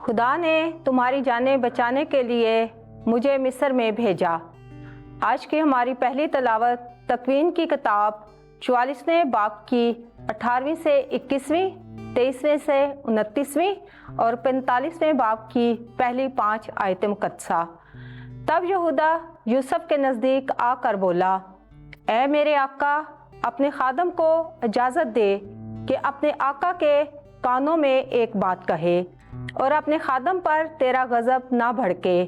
خدا نے تمہاری جانیں بچانے کے لیے مجھے مصر میں بھیجا۔ آج کی ہماری پہلی تلاوت تکوین کی کتاب 44ویں باب کی 18ویں سے 21ویں، 23ویں سے 29ویں اور 45ویں باب کی پہلی 5 آیت مقدسہ۔ تب یہودا یوسف کے نزدیک آ کر بولا، اے میرے آقا، اپنے خادم کو اجازت دے کہ اپنے آقا کے کانوں میں ایک بات کہے اور اپنے خادم پر تیرا غضب نہ بھڑکے،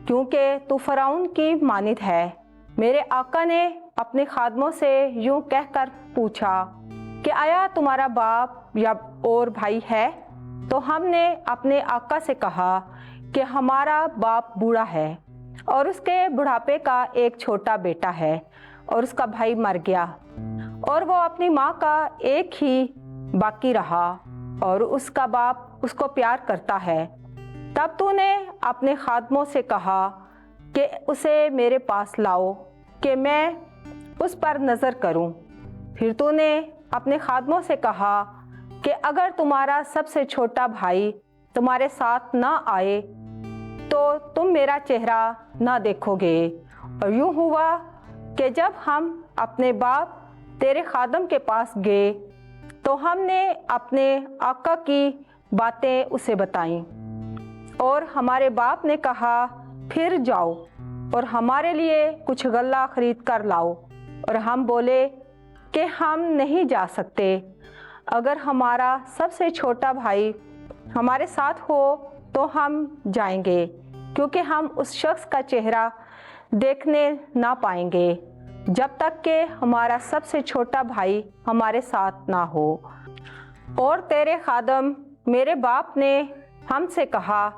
کیونکہ تو فرعون کی مانند ہے۔ میرے آقا نے اپنے خادموں سے یوں کہہ کر پوچھا کہ آیا تمہارا باپ یا اور بھائی ہے؟ تو ہم نے اپنے آقا سے کہا کہ ہمارا باپ بوڑھا ہے اور اس کے بڑھاپے کا ایک چھوٹا بیٹا ہے اور اس کا بھائی مر گیا، اور وہ اپنی ماں کا ایک ہی باقی رہا اور اس کا باپ اس کو پیار کرتا ہے۔ تب تو نے اپنے خادموں سے کہا کہ اسے میرے پاس لاؤ کہ میں اس پر نظر کروں۔ پھر تو نے اپنے خادموں سے کہا کہ اگر تمہارا سب سے چھوٹا بھائی تمہارے ساتھ نہ آئے تو تم میرا چہرہ نہ دیکھو گے۔ اور یوں ہوا کہ جب ہم اپنے باپ تیرے خادم کے پاس گئے تو ہم نے اپنے آقا کی باتیں اسے بتائیں، اور ہمارے باپ نے کہا پھر جاؤ اور ہمارے لیے کچھ غلہ خرید کر لاؤ، اور ہم بولے کہ ہم نہیں جا سکتے۔ اگر ہمارا سب سے چھوٹا بھائی ہمارے ساتھ ہو تو ہم جائیں گے، کیونکہ ہم اس شخص کا چہرہ دیکھنے نہ پائیں گے جب تک کہ ہمارا سب سے چھوٹا بھائی ہمارے ساتھ نہ ہو۔ اور تیرے خادم میرے باپ نے ہم سے کہا،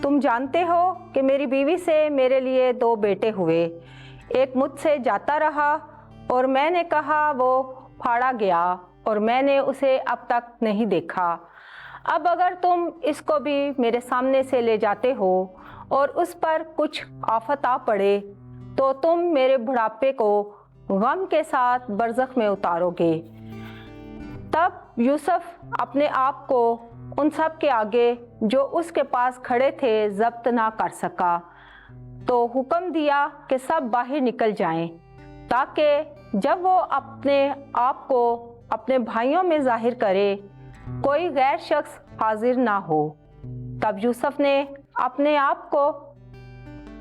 تم جانتے ہو کہ میری بیوی سے میرے لیے 2 بیٹے ہوئے، ایک مجھ سے جاتا رہا اور میں نے کہا وہ پھاڑا گیا اور میں نے اسے اب تک نہیں دیکھا۔ اب اگر تم اس کو بھی میرے سامنے سے لے جاتے ہو اور اس پر کچھ آفت آ پڑے تو تم میرے بڑھاپے کو غم کے ساتھ برزخ میں اتارو گے۔ تب یوسف اپنے آپ کو ان سب کے آگے جو اس کے پاس کھڑے تھے ضبط نہ کر سکا، تو حکم دیا کہ سب باہر نکل جائیں، تاکہ جب وہ اپنے آپ کو اپنے بھائیوں میں ظاہر کرے کوئی غیر شخص حاضر نہ ہو۔ تب یوسف نے اپنے آپ کو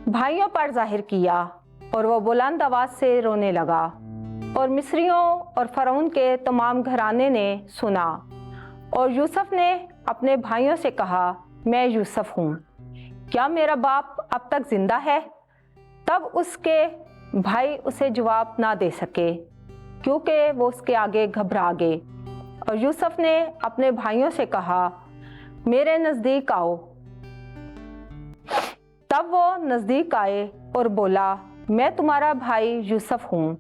بھائیوں پر ظاہر کیا اور وہ بلند آواز سے رونے لگا، اور مصریوں اور فرعون کے تمام گھرانے نے سنا۔ اور یوسف نے اپنے بھائیوں سے کہا، میں یوسف ہوں، کیا میرا باپ اب تک زندہ ہے؟ تب اس کے بھائی اسے جواب نہ دے سکے، کیونکہ وہ اس کے آگے گھبرا گئے۔ اور یوسف نے اپنے بھائیوں سے کہا، میرے نزدیک آؤ۔ تب وہ نزدیک آئے اور بولا، میں تمہارا بھائی یوسف ہوں،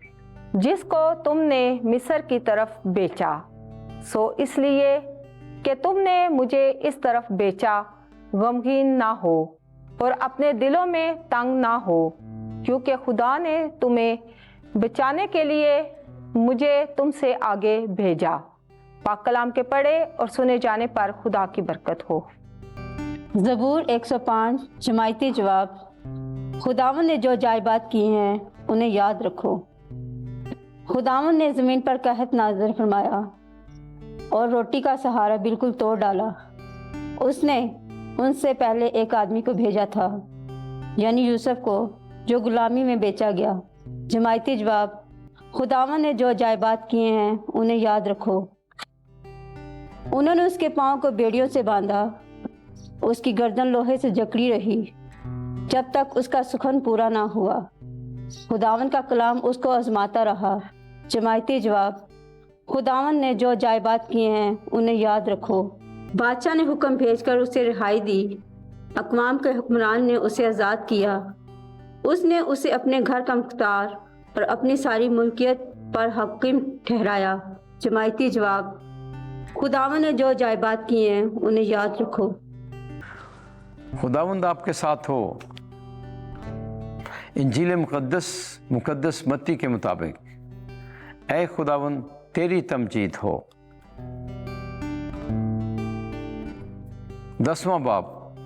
جس کو تم نے مصر کی طرف بیچا۔ سو اس لیے کہ تم نے مجھے اس طرف بیچا، غمگین نہ ہو اور اپنے دلوں میں تنگ نہ ہو، کیونکہ خدا نے تمہیں بچانے کے لیے مجھے تم سے آگے بھیجا۔ پاک کلام کے پڑھے اور سنے جانے پر خدا کی برکت ہو۔ زبور 105 جماعتی جواب۔ خداوند نے جو جائبات کی ہیں انہیں یاد رکھو۔ خداوند نے زمین پر قحط نازل فرمایا اور روٹی کا سہارا بالکل توڑ ڈالا۔ اس نے ان سے پہلے ایک آدمی کو بھیجا تھا، یعنی یوسف کو، جو غلامی میں بیچا گیا۔ جماعتی جواب۔ خداوند نے جو جائبات کیے ہیں انہیں یاد رکھو۔ انہوں نے اس کے پاؤں کو بیڑیوں سے باندھا، اس کی گردن لوہے سے جکڑی رہی جب تک اس کا سخن پورا نہ ہوا۔ خداوند کا کلام اس کو آزماتا رہا۔ جماعتی جواب۔ خداوند نے جو جائبات کیے ہیں انہیں یاد رکھو۔ بادشاہ نے حکم بھیج کر اسے رہائی دی، اقوام کے حکمران نے اسے آزاد کیا۔ اس نے اسے اپنے گھر کا مختار اور اپنی ساری ملکیت پر حاکم ٹھہرایا۔ جماعتی جواب۔ خداوند نے جو جائبات کیے ہیں انہیں یاد رکھو۔ خداوند آپ کے ساتھ ہو۔ انجیل مقدس متی کے مطابق، اے خداوند تیری تمجید ہو۔ 10واں باب